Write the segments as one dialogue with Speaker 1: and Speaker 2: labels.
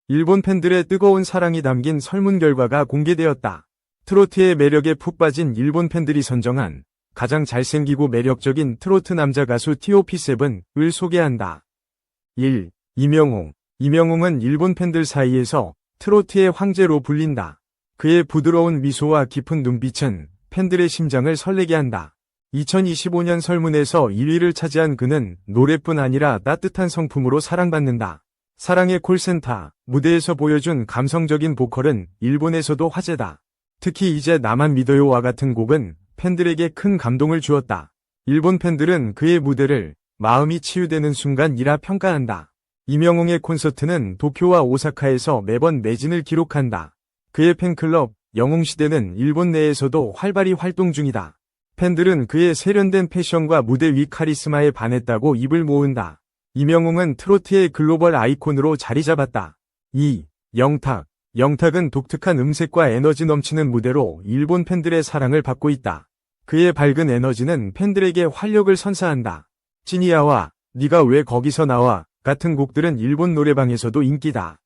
Speaker 1: 일본 팬들의 뜨거운 사랑이 담긴 설문 결과가 공개되었다. 트로트의 매력에 푹 빠진 일본 팬들이 선정한 가장 잘생기고 매력적인 트로트 남자 가수 TOP7을 소개한다. 1. 이명웅. 이명웅은 일본 팬들 사이에서 트로트의 황제로 불린다. 그의 부드러운 미소와 깊은 눈빛은 팬들의 심장을 설레게 한다. 2025년 설문에서 1위를 차지한 그는 노래뿐 아니라 따뜻한 성품으로 사랑받는다. 사랑의 콜센터, 무대에서 보여준 감성적인 보컬은 일본에서도 화제다. 특히 이제 나만 믿어요와 같은 곡은 팬들에게 큰 감동을 주었다. 일본 팬들은 그의 무대를 마음이 치유되는 순간이라 평가한다. 이명웅의 콘서트는 도쿄와 오사카에서 매번 매진을 기록한다. 그의 팬클럽 영웅시대는 일본 내에서도 활발히 활동 중이다. 팬들은 그의 세련된 패션과 무대 위 카리스마에 반했다고 입을 모은다. 이명웅은 트로트의 글로벌 아이콘으로 자리 잡았다. 2. 영탁. 영탁은 독특한 음색과 에너지 넘치는 무대로 일본 팬들의 사랑을 받고 있다. 그의 밝은 에너지는 팬들에게 활력을 선사한다. 찐이야와 네가 왜 거기서 나와 같은 곡들은 일본 노래방에서도 인기다.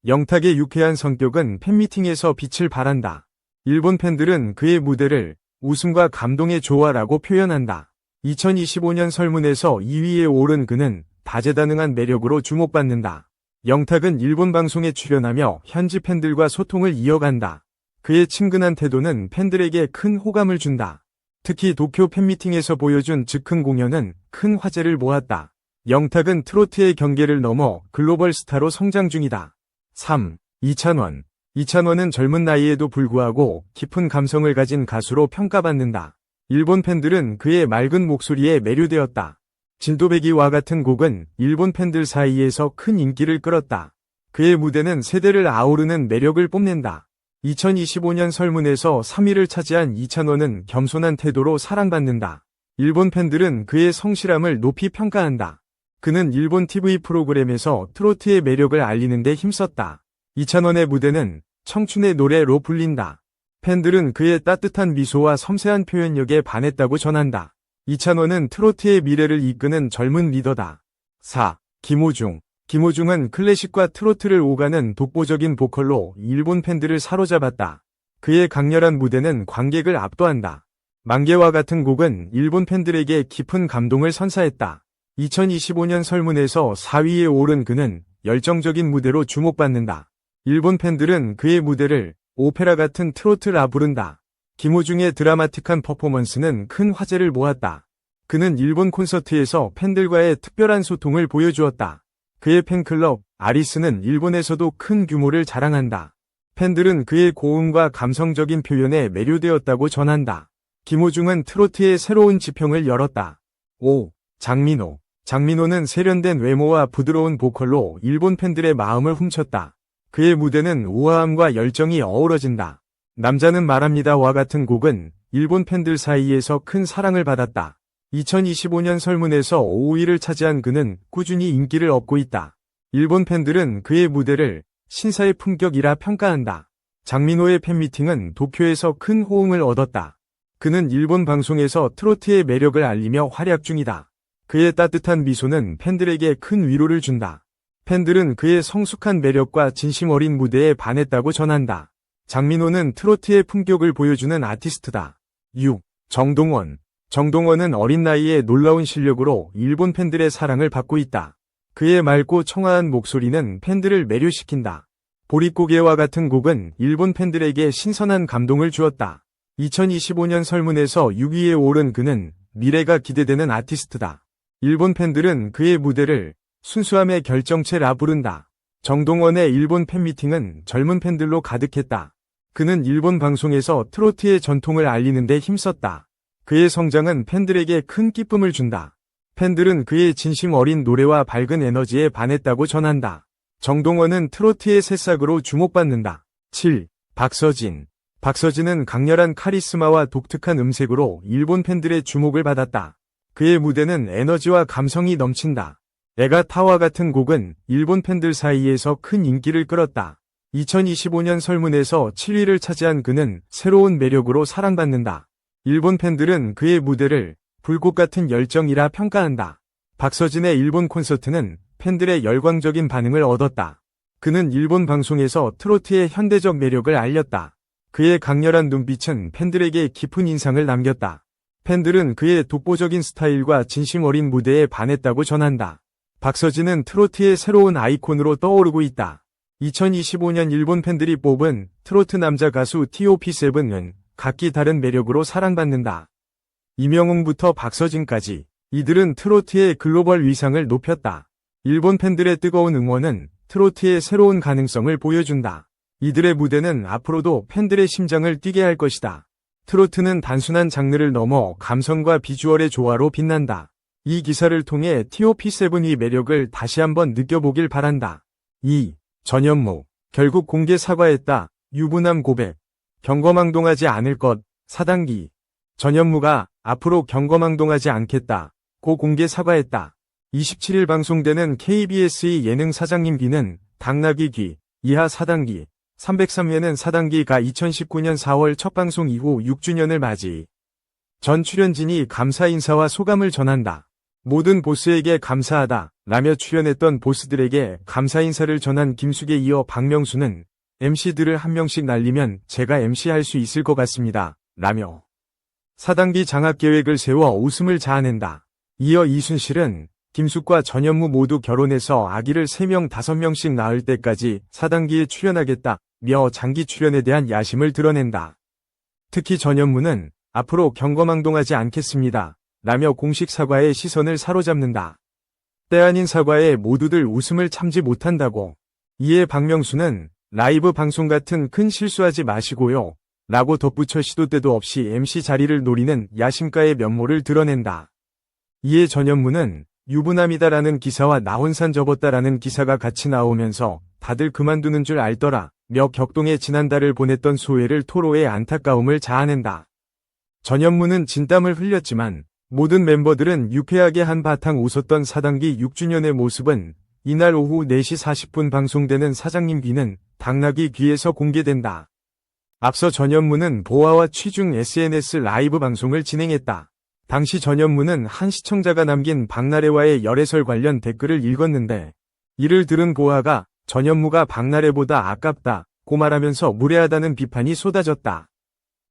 Speaker 1: 영탁의 유쾌한 성격은 팬미팅에서 빛을 발한다. 일본 팬들은 그의 무대를 웃음과 감동의 조화라고 표현한다. 2025년 설문에서 2위에 오른 그는 다재다능한 매력으로 주목받는다. 영탁은 일본 방송에 출연하며 현지 팬들과 소통을 이어간다. 그의 친근한 태도는 팬들에게 큰 호감을 준다. 특히 도쿄 팬미팅에서 보여준 즉흥 공연은 큰 화제를 모았다. 영탁은 트로트의 경계를 넘어 글로벌 스타로 성장 중이다. 3. 이찬원. 이찬원은 젊은 나이에도 불구하고 깊은 감성을 가진 가수로 평가받는다. 일본 팬들은 그의 맑은 목소리에 매료되었다. 진도배기와 같은 곡은 일본 팬들 사이에서 큰 인기를 끌었다. 그의 무대는 세대를 아우르는 매력을 뽐낸다. 2025년 설문에서 3위를 차지한 이찬원은 겸손한 태도로 사랑받는다. 일본 팬들은 그의 성실함을 높이 평가한다. 그는 일본 TV 프로그램에서 트로트의 매력을 알리는 데 힘썼다. 이찬원의 무대는 청춘의 노래로 불린다. 팬들은 그의 따뜻한 미소와 섬세한 표현력에 반했다고 전한다. 이찬원은 트로트의 미래를 이끄는 젊은 리더다. 4. 김호중. 김호중은 클래식과 트로트를 오가는 독보적인 보컬로 일본 팬들을 사로잡았다. 그의 강렬한 무대는 관객을 압도한다. 만개와 같은 곡은 일본 팬들에게 깊은 감동을 선사했다. 2025년 설문에서 4위에 오른 그는 열정적인 무대로 주목받는다. 일본 팬들은 그의 무대를 오페라 같은 트로트라 부른다. 김호중의 드라마틱한 퍼포먼스는 큰 화제를 모았다. 그는 일본 콘서트에서 팬들과의 특별한 소통을 보여주었다. 그의 팬클럽 아리스는 일본에서도 큰 규모를 자랑한다. 팬들은 그의 고음과 감성적인 표현에 매료되었다고 전한다. 김호중은 트로트의 새로운 지평을 열었다. 5. 장민호. 장민호는 세련된 외모와 부드러운 보컬로 일본 팬들의 마음을 훔쳤다. 그의 무대는 우아함과 열정이 어우러진다. 남자는 말합니다와 같은 곡은 일본 팬들 사이에서 큰 사랑을 받았다. 2025년 설문에서 5위를 차지한 그는 꾸준히 인기를 얻고 있다. 일본 팬들은 그의 무대를 신사의 품격이라 평가한다. 장민호의 팬미팅은 도쿄에서 큰 호응을 얻었다. 그는 일본 방송에서 트로트의 매력을 알리며 활약 중이다. 그의 따뜻한 미소는 팬들에게 큰 위로를 준다. 팬들은 그의 성숙한 매력과 진심 어린 무대에 반했다고 전한다. 장민호는 트로트의 품격을 보여주는 아티스트다. 6. 정동원. 정동원은 어린 나이에 놀라운 실력으로 일본 팬들의 사랑을 받고 있다. 그의 맑고 청아한 목소리는 팬들을 매료시킨다. 보릿고개와 같은 곡은 일본 팬들에게 신선한 감동을 주었다. 2025년 설문에서 6위에 오른 그는 미래가 기대되는 아티스트다. 일본 팬들은 그의 무대를 순수함의 결정체라 부른다. 정동원의 일본 팬미팅은 젊은 팬들로 가득했다. 그는 일본 방송에서 트로트의 전통을 알리는 데 힘썼다. 그의 성장은 팬들에게 큰 기쁨을 준다. 팬들은 그의 진심 어린 노래와 밝은 에너지에 반했다고 전한다. 정동원은 트로트의 새싹으로 주목받는다. 7. 박서진. 박서진은 강렬한 카리스마와 독특한 음색으로 일본 팬들의 주목을 받았다. 그의 무대는 에너지와 감성이 넘친다. 에가타와 같은 곡은 일본 팬들 사이에서 큰 인기를 끌었다. 2025년 설문에서 7위를 차지한 그는 새로운 매력으로 사랑받는다. 일본 팬들은 그의 무대를 불꽃 같은 열정이라 평가한다. 박서진의 일본 콘서트는 팬들의 열광적인 반응을 얻었다. 그는 일본 방송에서 트로트의 현대적 매력을 알렸다. 그의 강렬한 눈빛은 팬들에게 깊은 인상을 남겼다. 팬들은 그의 독보적인 스타일과 진심 어린 무대에 반했다고 전한다. 박서진은 트로트의 새로운 아이콘으로 떠오르고 있다. 2025년 일본 팬들이 뽑은 트로트 남자 가수 TOP7은 각기 다른 매력으로 사랑받는다. 이명웅부터 박서진까지 이들은 트로트의 글로벌 위상을 높였다. 일본 팬들의 뜨거운 응원은 트로트의 새로운 가능성을 보여준다. 이들의 무대는 앞으로도 팬들의 심장을 뛰게 할 것이다. 트로트는 단순한 장르를 넘어 감성과 비주얼의 조화로 빛난다. 이 기사를 통해 TOP7의 매력을 다시 한번 느껴보길 바란다. 2. 전현무. 결국 공개 사과했다. 유부남 고백. 경거망동하지 않을 것. 4단기. 전현무가 앞으로 경거망동하지 않겠다. 고 공개 사과했다. 27일 방송되는 KBS의 예능 사장님 귀는 당나귀 귀, 이하 4단기, 303회는 4단기가 2019년 4월 첫 방송 이후 6주년을 맞이. 전 출연진이 감사 인사와 소감을 전한다. 모든 보스에게 감사하다 라며 출연했던 보스들에게 감사 인사를 전한 김숙에 이어 박명수는 MC들을 한 명씩 날리면 제가 MC할 수 있을 것 같습니다. 라며 4단기 장학 계획을 세워 웃음을 자아낸다. 이어 이순실은 김숙과 전현무 모두 결혼해서 아기를 3명 5명씩 낳을 때까지 4단기에 출연하겠다며 장기 출연에 대한 야심을 드러낸다. 특히 전현무는 앞으로 경거망동하지 않겠습니다. 라며 공식 사과의 시선을 사로잡는다. 때 아닌 사과에 모두들 웃음을 참지 못한다고. 이에 박명수는 라이브 방송 같은 큰 실수하지 마시고요. 라고 덧붙여 시도 때도 없이 MC 자리를 노리는 야심가의 면모를 드러낸다. 이에 전현무는 유부남이다라는 기사와 나 혼산 접었다라는 기사가 같이 나오면서 다들 그만두는 줄 알더라 며 격동에 지난달을 보냈던 소회를 토로해 안타까움을 자아낸다. 전현무는 진땀을 흘렸지만 모든 멤버들은 유쾌하게 한바탕 웃었던 4단기 6주년의 모습은 이날 오후 4시 40분 방송되는 사장님 귀는 당나귀 귀에서 공개된다. 앞서 전현무는 보아와 취중 SNS 라이브 방송을 진행했다. 당시 전현무는 한 시청자가 남긴 박나래와의 열애설 관련 댓글을 읽었는데 이를 들은 보아가 전현무가 박나래보다 아깝다고 말하면서 무례하다는 비판이 쏟아졌다.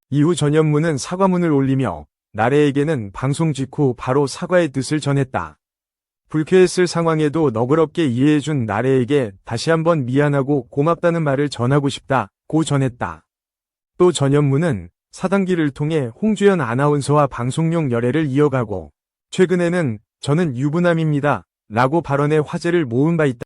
Speaker 1: 이후 전현무는 사과문을 올리며 나래에게는 방송 직후 바로 사과의 뜻을 전했다. 불쾌했을 상황에도 너그럽게 이해해준 나래에게 다시 한번 미안하고 고맙다는 말을 전하고 싶다고 전했다. 또 전현무는 4단기를 통해 홍주연 아나운서와 방송용 열애를 이어가고 최근에는 저는 유부남입니다 라고 발언해 화제를 모은 바 있다.